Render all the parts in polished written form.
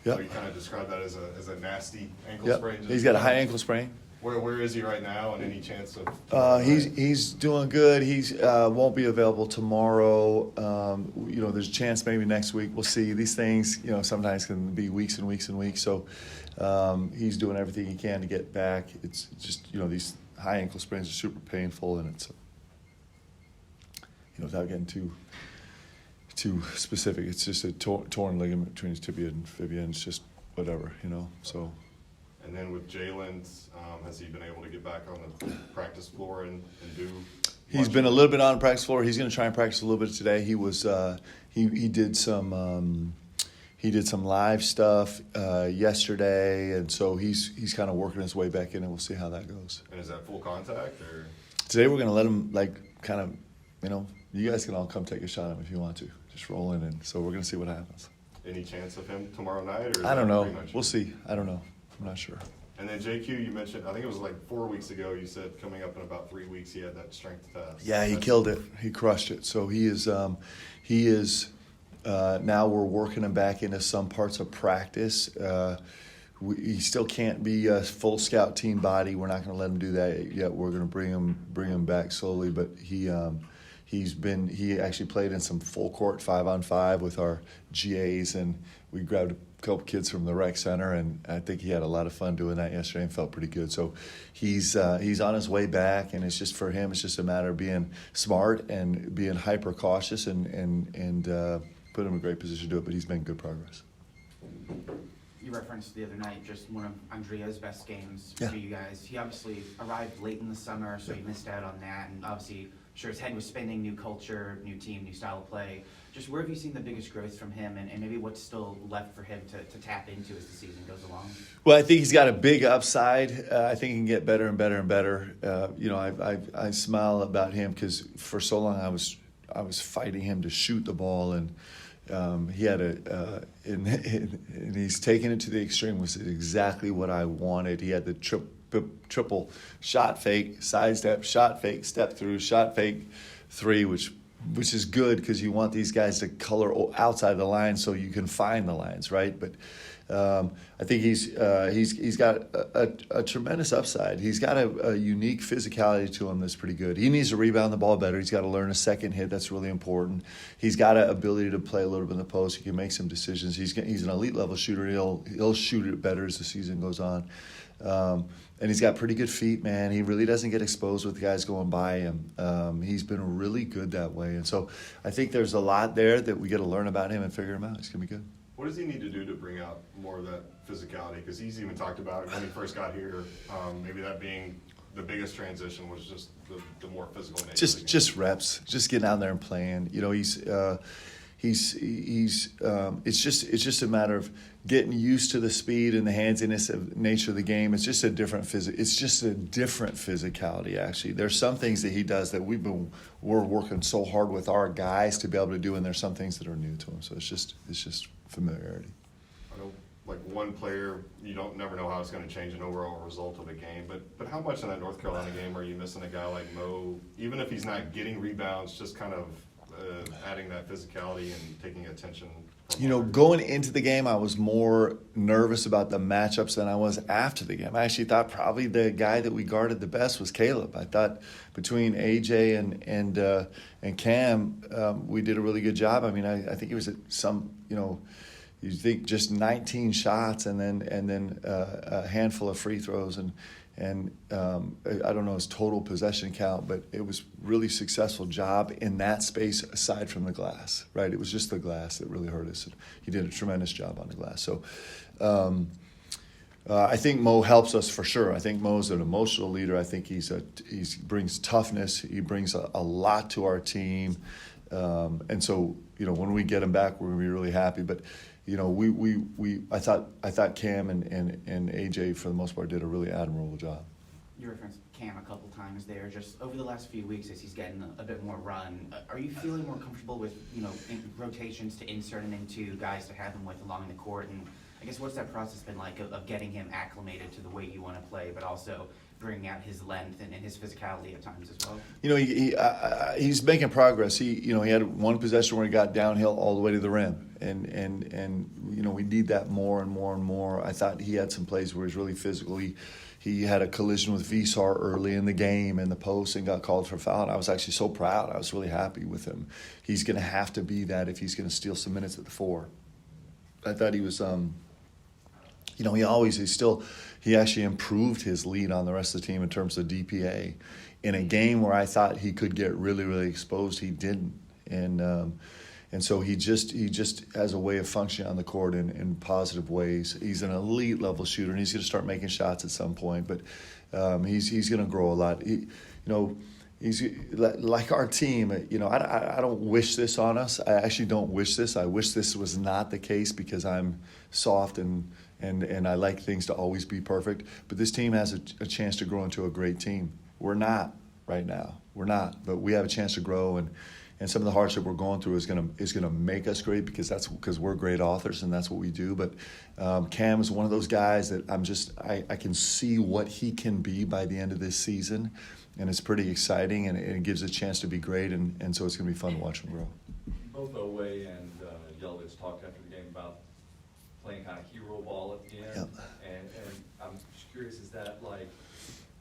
Yep. So you kind of described that as a nasty ankle Yep. sprain. He's got a high ankle sprain. Where is he right now, and any chance of? He's doing good. He's won't be available tomorrow. There's a chance maybe next week. We'll see. These things, sometimes can be weeks and weeks and weeks. So he's doing everything he can to get back. It's just these high ankle sprains are super painful, and it's without getting too specific, it's just a torn ligament between his tibia and fibia, and it's just whatever, So. And then with Jalen, has he been able to get back on the practice floor and do? He's been a little bit on the practice floor. He's going to try and practice a little bit today. He was he did some live stuff yesterday, and so he's kind of working his way back in, and we'll see how that goes. And is that full contact or? Today we're going to let him you guys can all come take a shot at him if you want to. Just roll in, and so we're going to see what happens. Any chance of him tomorrow night? Or I don't know. We'll see. I don't know. I'm not sure. And then JQ, you mentioned, I think it was like 4 weeks ago, you said coming up in about 3 weeks he had that strength test. Yeah, he killed it. He crushed it. So he is now we're working him back into some parts of practice. He still can't be a full scout team body. We're not going to let him do that yet. We're going to bring him back slowly, but he actually played in some full court 5-on-5 with our GAs, and we grabbed a couple kids from the rec center, and I think he had a lot of fun doing that yesterday and felt pretty good. So he's on his way back, and it's just for him, it's just a matter of being smart and being hyper cautious and put him in a great position to do it. But he's made good progress. You referenced the other night just one of Andrea's best games Yeah. for you guys. He obviously arrived late in the summer, so you missed out on that, and obviously, I'm sure his head was spinning, new culture, new team, new style of play. Just where have you seen the biggest growth from him, and maybe what's still left for him to tap into as the season goes along? Well, I think he's got a big upside. I think he can get better and better and better. I smile about him because for so long I was fighting him to shoot the ball, and he had and he's taken it to the extreme, which is exactly what I wanted. He had the triple shot fake, side step, shot fake, step through, shot fake, three, which is good because you want these guys to color outside the line so you can find the lines, right? But I think he's got a tremendous upside. He's got a unique physicality to him that's pretty good. He needs to rebound the ball better. He's got to learn a second hit. That's really important. He's got an ability to play a little bit in the post. He can make some decisions. He's an elite level shooter. He'll shoot it better as the season goes on. And he's got pretty good feet, man. He really doesn't get exposed with guys going by him. He's been really good that way. And so I think there's a lot there that we got to learn about him and figure him out. He's going to be good. What does he need to do to bring out more of that physicality? Because he's even talked about when he first got here, maybe that being the biggest transition was just the more physical nature. Just reps, just getting out there and playing. It's just a matter of getting used to the speed and the handsiness of nature of the game. It's just a different physicality. Actually, there's some things that he does that we're working so hard with our guys to be able to do, and there's some things that are new to him. So it's just familiarity. I know, like one player, you never know how it's going to change an overall result of a game. But how much in that North Carolina game are you missing a guy like Mo, even if he's not getting rebounds, just kind of adding that physicality and taking attention? Going into the game, I was more nervous about the matchups than I was after the game. I actually thought probably the guy that we guarded the best was Caleb. I thought between AJ and Cam, we did a really good job. I mean, I think it was you think just 19 shots and then a handful of free throws and I don't know his total possession count, but it was really successful job in that space aside from the glass, right? It was just the glass that really hurt us. And he did a tremendous job on the glass. So I think Mo helps us for sure. I think Mo's an emotional leader. I think he brings toughness. He brings a lot to our team. And so, when we get him back, we're going to be really happy. But I thought Cam and AJ for the most part did a really admirable job. You referenced Cam a couple times there. Just over the last few weeks, as he's getting a bit more run, are you feeling more comfortable with rotations to insert him into guys to have him with along the court? And I guess what's that process been like of getting him acclimated to the way you want to play, but also bringing out his length and his physicality at times as well? You know, he's making progress. He had one possession where he got downhill all the way to the rim, and you know, we need that more and more and more. I thought he had some plays where he's really physical. He had a collision with Visar early in the game in the post and got called for foul. And I was actually so proud. I was really happy with him. He's going to have to be that if he's going to steal some minutes at the 4. I thought he was, you know, he actually improved his lead on the rest of the team in terms of DPA. In a game where I thought he could get really, really exposed, he didn't. And so he just has a way of functioning on the court in positive ways. He's an elite level shooter, and he's going to start making shots at some point. But he's going to grow a lot. He's like our team. You know, I don't wish this on us. I actually don't wish this. I wish this was not the case because I'm soft and I like things to always be perfect. But this team has a chance to grow into a great team. We're not right now. We're not, but we have a chance to grow, and some of the hardship we're going through is gonna make us great because we're great authors and that's what we do. But Cam is one of those guys that I can see what he can be by the end of this season, and it's pretty exciting, and it gives a chance to be great, and so it's gonna be fun to watch him grow. Both Oweh and Yelich talked after the game about playing kind of hero ball at the end, Yep. and I'm just curious, is that like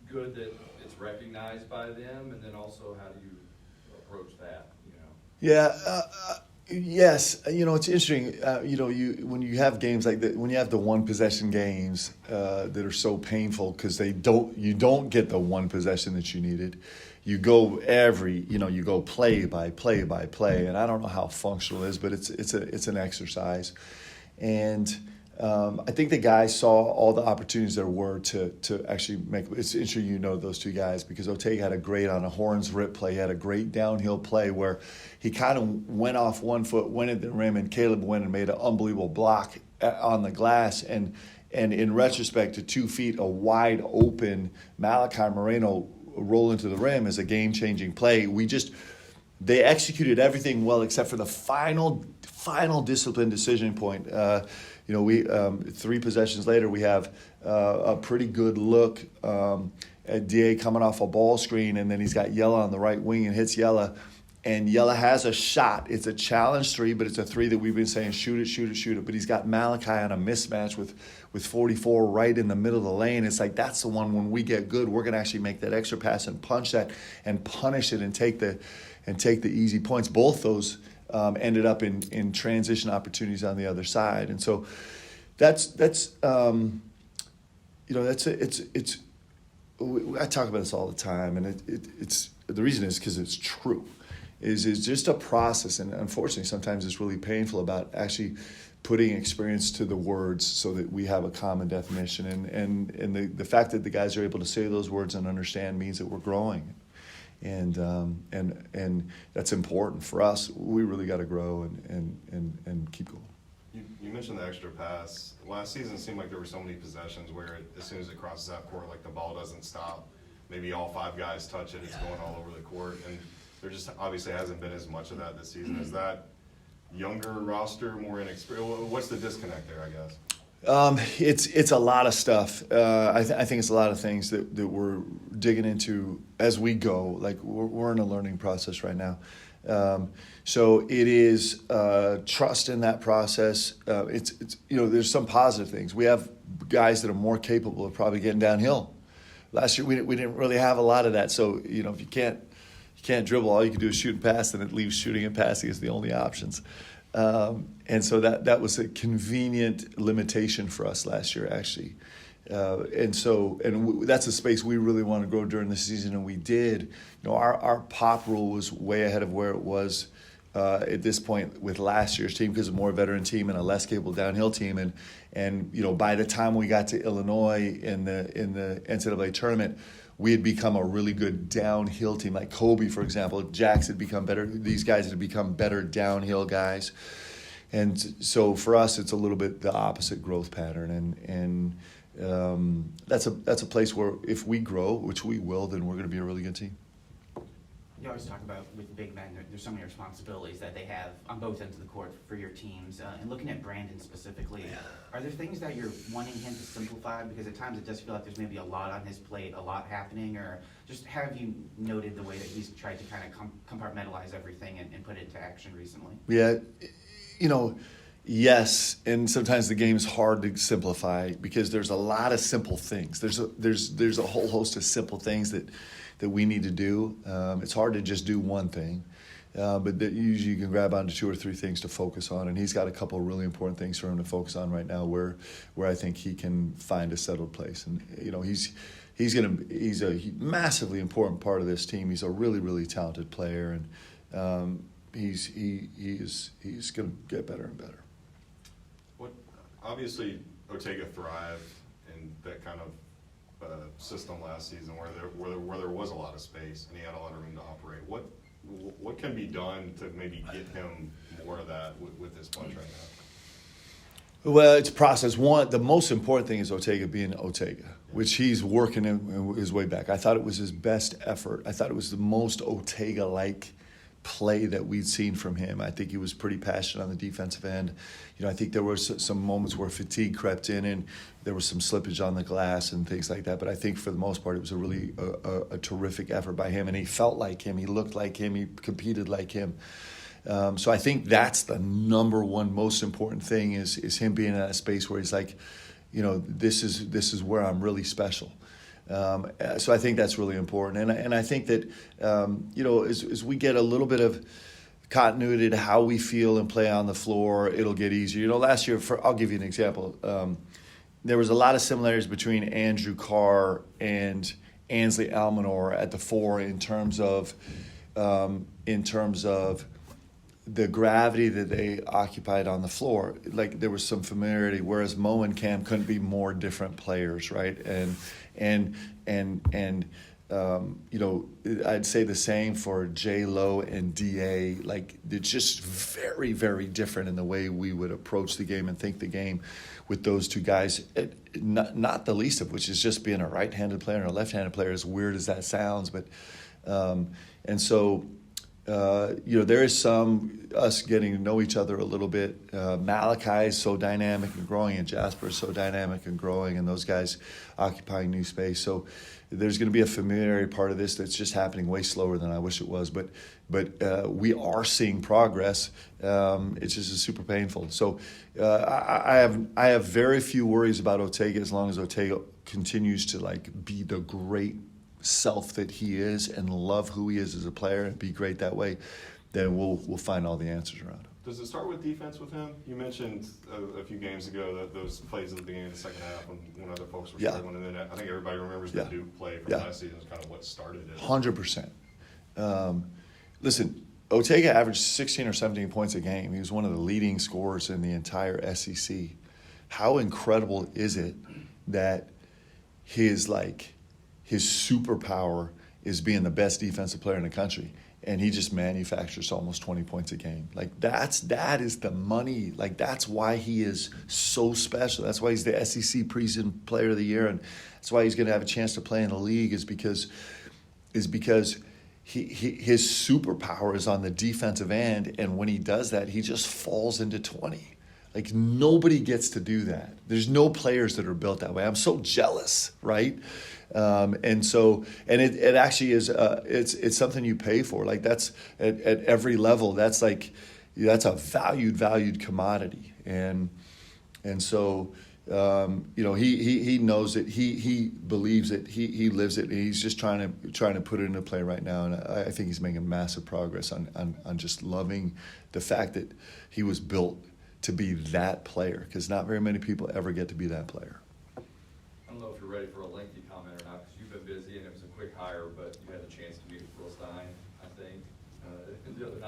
good that it's recognized by them, and then also how do you approach that? Yeah, yes. You know, it's interesting. You know, when you have games like that, when you have the one possession games that are so painful because you don't get the one possession that you needed. You go you go play by play by play, and I don't know how functional it is, but it's an exercise, and I think the guys saw all the opportunities there were to actually make. It's interesting, you know, those two guys, because Otega had a great on a horns rip play. He had a great downhill play where he kind of went off 1 foot, went at the rim, and Caleb went and made an unbelievable block on the glass. And in retrospect, to 2 feet, a wide open Malachi Moreno roll into the rim is a game-changing play. They executed everything well except for the final discipline decision point. You know, we 3 possessions later, we have a pretty good look at Da coming off a ball screen, and then he's got Yella on the right wing and hits Yella. And Yella has a shot. It's a challenge 3, but it's a 3 that we've been saying, shoot it, shoot it, shoot it. But he's got Malachi on a mismatch with 44 right in the middle of the lane. It's like, that's the one when we get good, we're going to actually make that extra pass and punch that and punish it and take the easy points. Both those ended up in transition opportunities on the other side. And so that's you know, I talk about this all the time, and it's the reason is because it's true. Is just a process, and unfortunately sometimes it's really painful about actually putting experience to the words so that we have a common definition, and the fact that the guys are able to say those words and understand means that we're growing, and that's important for us. We really got to grow and keep going. You mentioned the extra pass. Last season it seemed like there were so many possessions where as soon as it crosses that court, like the ball doesn't stop. Maybe all 5 guys touch it, it's going all over the court, and there just obviously hasn't been as much of that this season. Is that younger roster, more inexperienced? What's the disconnect there, I guess? It's a lot of stuff. I think it's a lot of things that we're digging into as we go. Like we're in a learning process right now. So it is trust in that process. It's you know, there's some positive things. We have guys that are more capable of probably getting downhill. Last year we didn't really have a lot of that. So you know, if you can't dribble, all you can do is shoot and pass, and it leaves shooting and passing as the only options. And so that was a convenient limitation for us last year, actually. That's a space we really want to grow during the season, and we did. You know, our pop rule was way ahead of where it was at this point with last year's team, because of a more veteran team and a less capable downhill team. And you know, by the time we got to Illinois in the NCAA tournament, we had become a really good downhill team. Like Kobe, for example, Jax had become better. These guys had become better downhill guys. And so for us, it's a little bit the opposite growth pattern. And that's a place where if we grow, which we will, then we're going to be a really good team. You always talk about with big men, there's so many responsibilities that they have on both ends of the court for your teams. And looking at Brandon specifically, are there things that you're wanting him to simplify? Because at times it does feel like there's maybe a lot on his plate, a lot happening, or just have you noted the way that he's tried to kind of compartmentalize everything and put it into action recently? Yeah, yes, and sometimes the game's hard to simplify because there's a lot of simple things. There's a whole host of simple things that we need to do. It's hard to just do one thing, but usually you can grab onto 2 or 3 things to focus on, and he's got a couple of really important things for him to focus on right now where I think he can find a settled place. And he's a massively important part of this team. He's a really, really talented player, and he's going to get better and better. Obviously, Ortega thrived in that kind of system last season where there was a lot of space and he had a lot of room to operate. What can be done to maybe get him more of that with this bunch right now? Well, it's a process. One, the most important thing is Ortega being Ortega, which he's working his way back. I thought it was his best effort. I thought it was the most Ortega-like play that we'd seen from him. I think he was pretty passionate on the defensive end. I think there were some moments where fatigue crept in and there was some slippage on the glass and things like that. But I think for the most part, it was a really a terrific effort by him. And he felt like him. He looked like him. He competed like him. So I think that's the number one most important thing is him being in a space where he's like, this is where I'm really special. So I think that's really important. And I think that, as we get a little bit of continuity to how we feel and play on the floor, it'll get easier. Last year, I'll give you an example. There was a lot of similarities between Andrew Carr and Ansley Almanor at the 4 in terms of the gravity that they occupied on the floor. Like there was some familiarity, whereas Mo and Cam couldn't be more different players, right? And I'd say the same for J-Lo and D.A. Like it's just very, very different in the way we would approach the game and think the game with those two guys. Not the least of which is just being a right-handed player and a left-handed player, as weird as that sounds. But there is us getting to know each other a little bit. Malachi is so dynamic and growing, and Jasper is so dynamic and growing, and those guys occupying new space. So there's going to be a familiarity part of this that's just happening way slower than I wish it was. But we are seeing progress. It's just super painful. So I have very few worries about Ortega as long as Ortega continues to be the great self that he is and love who he is as a player and be great that way, then we'll find all the answers around him. Does it start with defense with him? You mentioned a few games ago that those plays at the beginning of the second half when other folks were struggling, and then I think everybody remembers the Duke play from last season is kind of what started it. 100%. Listen, Ortega averaged 16 or 17 points a game. He was one of the leading scorers in the entire SEC. How incredible is it that his superpower is being the best defensive player in the country, and he just manufactures almost 20 points a game. That is the money. That's why he is so special. That's why he's the SEC preseason player of the year, and that's why he's going to have a chance to play in the league is because his superpower is on the defensive end, and when he does that, he just falls into 20. Nobody gets to do that. There's no players that are built that way. I'm so jealous, right? And it actually is. It's something you pay for. That's at every level. That's a valued commodity. And so he knows it. He believes it. He lives it. And he's just trying to put it into play right now. And I think he's making massive progress on just loving the fact that he was built to be that player, because not very many people ever get to be that player. I don't know if you're ready for a lengthy comment or not, because you've been busy and it was a quick hire, but you had a chance to meet with Will Stein, I think, the other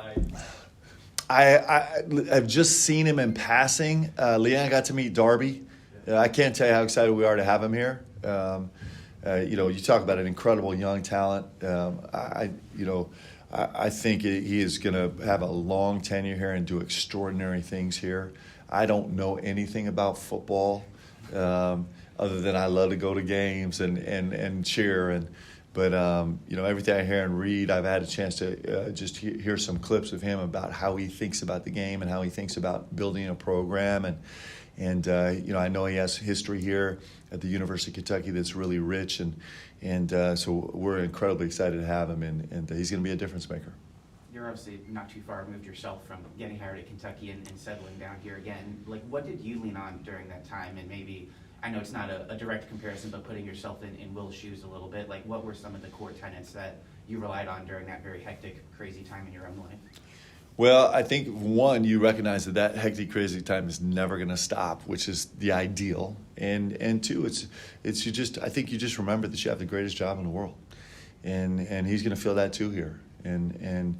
night. I've just seen him in passing. Leanne got to meet Darby. I can't tell you how excited we are to have him here. You talk about an incredible young talent. I think he is going to have a long tenure here and do extraordinary things here. I don't know anything about football other than I love to go to games and cheer. But you know, everything I hear and read, I've had a chance to just hear some clips of him about how he thinks about the game and how he thinks about building a program. And you know, I know he has history here at the University of Kentucky that's really rich, and so we're incredibly excited to have him, and he's going to be a difference maker. You're obviously not too far removed yourself from getting hired at Kentucky and settling down here again. Like, what did you lean on during that time? And maybe, I know it's not a direct comparison, but putting yourself in Will's shoes a little bit, like, what were some of the core tenets that you relied on during that very hectic, crazy time in your own life? Well, I think, one, you recognize that hectic, crazy time is never going to stop, which is the ideal. And two, it's you just, I think you just remember that you have the greatest job in the world. And he's going to feel that too here. And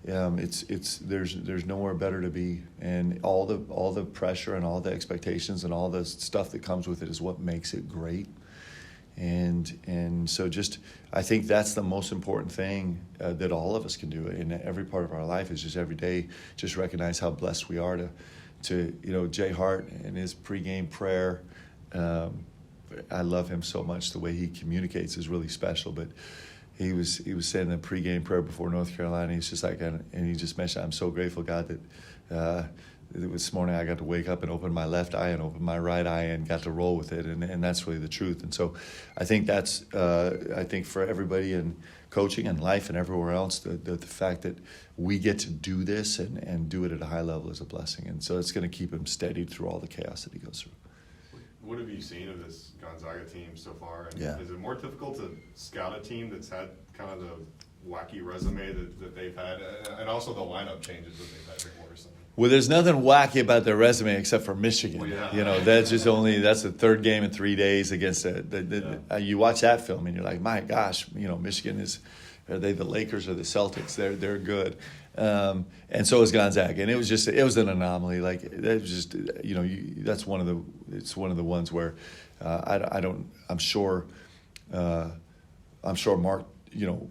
there's nowhere better to be. And all the pressure and all the expectations and all the stuff that comes with it is what makes it great. And so just, I think that's the most important thing that all of us can do in every part of our life, is just every day just recognize how blessed we are to you know, Jay Hart and his pregame prayer. I love him so much. The way he communicates is really special. But he was saying a pregame prayer before North Carolina. He's just like, and he just mentioned, I'm so grateful, God, that this morning I got to wake up and open my left eye and open my right eye and got to roll with it, and that's really the truth. And so I think that's I think for everybody in coaching and life and everywhere else, the fact that we get to do this and do it at a high level is a blessing. And so it's going to keep him steadied through all the chaos that he goes through. What have you seen of this Gonzaga team so far? And Yeah. is it more difficult to scout a team that's had kind of the wacky resume that they've had, and also the lineup changes that they've had more recently? Well, there's nothing wacky about their resume except for Michigan. Well, yeah. You know, that's the third game in 3 days against you watch that film and you're like, my gosh, you know, Michigan are they the Lakers or the Celtics? They're good. And so is Gonzaga. And it was an anomaly. Like, that was just, you know, it's one of the ones where I'm sure Mark, you know,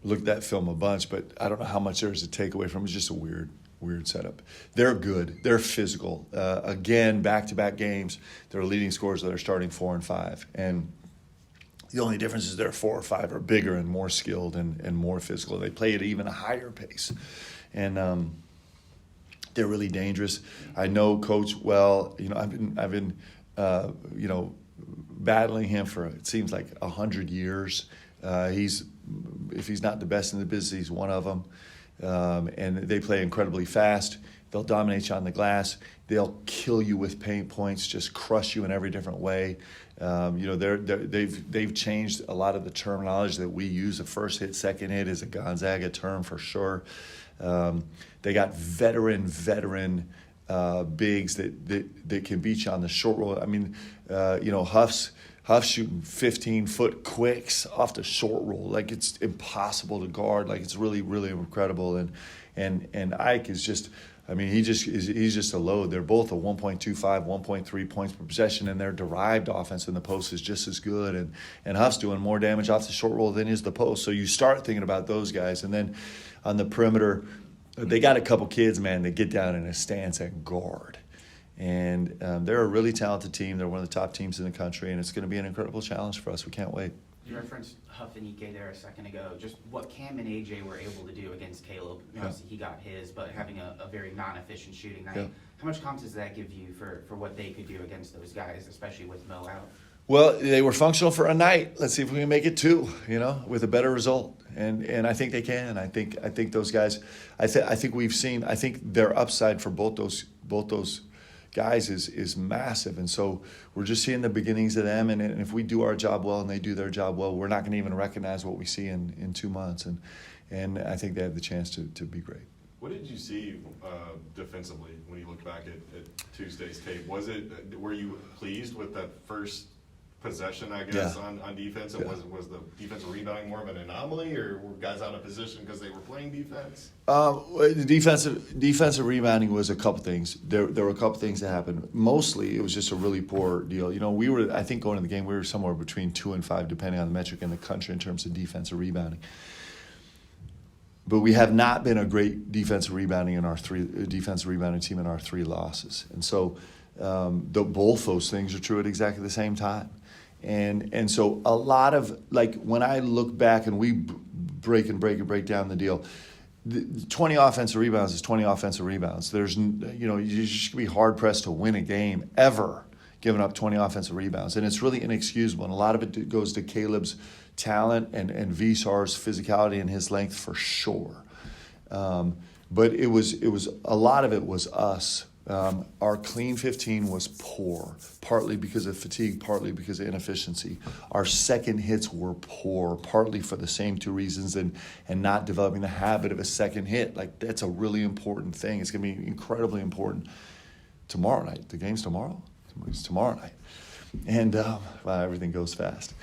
looked at that film a bunch, but I don't know how much there's to take away from it. It's just a weird setup. They're good. They're physical. Again, back-to-back games, they're leading scorers that are starting 4 and 5. And the only difference is their 4 or 5 are bigger and more skilled and more physical. They play at even a higher pace. And they're really dangerous. I know Coach well. You know, I've been you know, battling him for, it seems like, 100 years. If he's not the best in the business, he's one of them. And they play incredibly fast. They'll dominate you on the glass. They'll kill you with paint points, just crush you in every different way. You know, they've changed a lot of the terminology that we use. The first hit, second hit is a Gonzaga term for sure. They got veteran bigs that can beat you on the short roll. I mean, you know, Huff's shooting 15-foot quicks off the short roll. Like, it's impossible to guard. Like, it's really, really incredible. And Ike is just, I mean, he's just a load. They're both a 1.25, 1.3 points per possession, and their derived offense in the post is just as good. And Huff's doing more damage off the short roll than is the post. So you start thinking about those guys. And then on the perimeter, they got a couple kids, man, that get down in a stance and guard. And they're a really talented team. They're one of the top teams in the country, and it's going to be an incredible challenge for us. We can't wait. You referenced Huff and Ike there a second ago. Just what Cam and AJ were able to do against Caleb. You know, obviously, he got his, but having a very non-efficient shooting night. Yeah. How much confidence does that give you for what they could do against those guys, especially with Mo out? Well, they were functional for a night. Let's see if we can make it 2, you know, with a better result. And I think they can. I think those guys. I think their upside for both those guys is massive. And so we're just seeing the beginnings of them. And if we do our job well and they do their job well, we're not going to even recognize what we see in 2 months. And I think they have the chance to be great. What did you see defensively when you look back at Tuesday's tape? Were you pleased with that first possession, I guess, Yeah. on defense? And was the defensive rebounding more of an anomaly, or were guys out of position because they were playing defense? The defensive rebounding was a couple things. There were a couple things that happened. Mostly, it was just a really poor deal. You know, I think going into the game, we were somewhere between 2 and 5, depending on the metric in the country in terms of defensive rebounding. But we have not been a great defensive rebounding team in our 3 losses. And so both those things are true at exactly the same time. And so a lot of, like, when I look back and we break down the deal, the 20 offensive rebounds is 20 offensive rebounds. There's, you should be hard pressed to win a game ever giving up 20 offensive rebounds. And it's really inexcusable. And a lot of it goes to Caleb's talent and Visar's physicality and his length for sure. But it was a lot of it was us. Our clean 15 was poor, partly because of fatigue, partly because of inefficiency. Our second hits were poor, partly for the same two reasons, and not developing the habit of a second hit. Like, that's a really important thing. It's going to be incredibly important tomorrow night. The game's tomorrow? It's tomorrow night. And everything goes fast.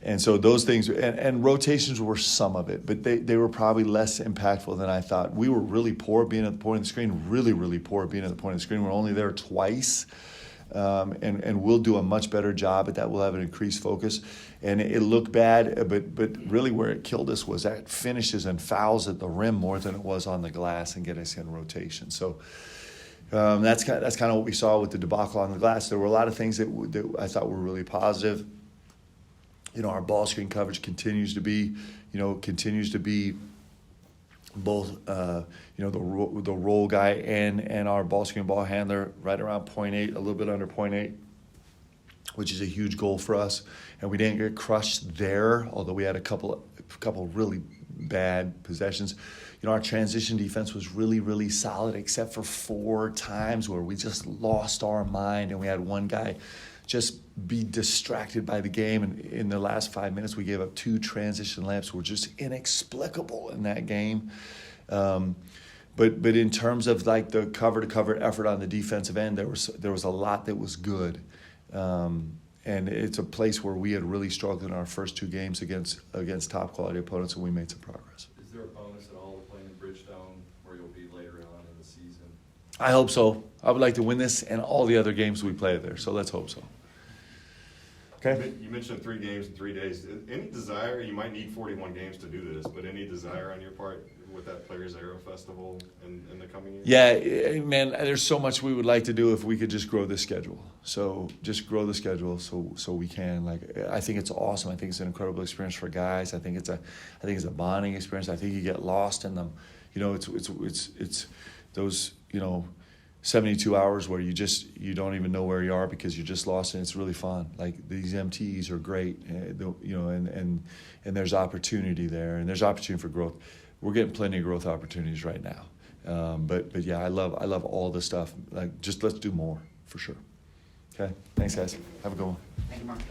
And so those things, and rotations were some of it, but they were probably less impactful than I thought. We were really poor being at the point of the screen, really poor being at the point of the screen. We're only there twice, and we'll do a much better job at that. We'll have an increased focus. And it looked bad, but really where it killed us was at finishes and fouls at the rim more than it was on the glass and get us in rotation. So that's kind of what we saw with the debacle on the glass. There were a lot of things that I thought were really positive. Our ball screen coverage continues to be both, the roll guy and our ball screen ball handler right around 0.8, a little bit under 0.8, which is a huge goal for us. And we didn't get crushed there, although we had a couple really bad possessions. Our transition defense was really solid, except for 4 times where we just lost our mind, and we had one guy just be distracted by the game. And in the last 5 minutes, we gave up 2 transition layups, were just inexplicable in that game. But in terms of like the cover-to-cover effort on the defensive end, there was a lot that was good. And it's a place where we had really struggled in our first 2 games against top-quality opponents, and we made some progress. Is there a bonus at all to playing in Bridgestone, where you'll be later on in the season? I hope so. I would like to win this and all the other games we play there, so let's hope so. Okay. You mentioned 3 games in 3 days. Any desire, you might need 41 games to do this, but any desire on your part with that Players Aero Festival in the coming years? Yeah, man, there's so much we would like to do if we could just grow the schedule. So just grow the schedule so we can. Like, I think it's awesome. I think it's an incredible experience for guys. I think it's a bonding experience. I think you get lost in them. It's those, 72 hours where you don't even know where you are because you're just lost, and it's really fun. Like, these MTs are great, and there's opportunity there, and there's opportunity for growth. We're getting plenty of growth opportunities right now. But yeah, I love all the stuff. Like, just let's do more for sure. Okay, thanks guys. Have a good one. Thank you, Mark.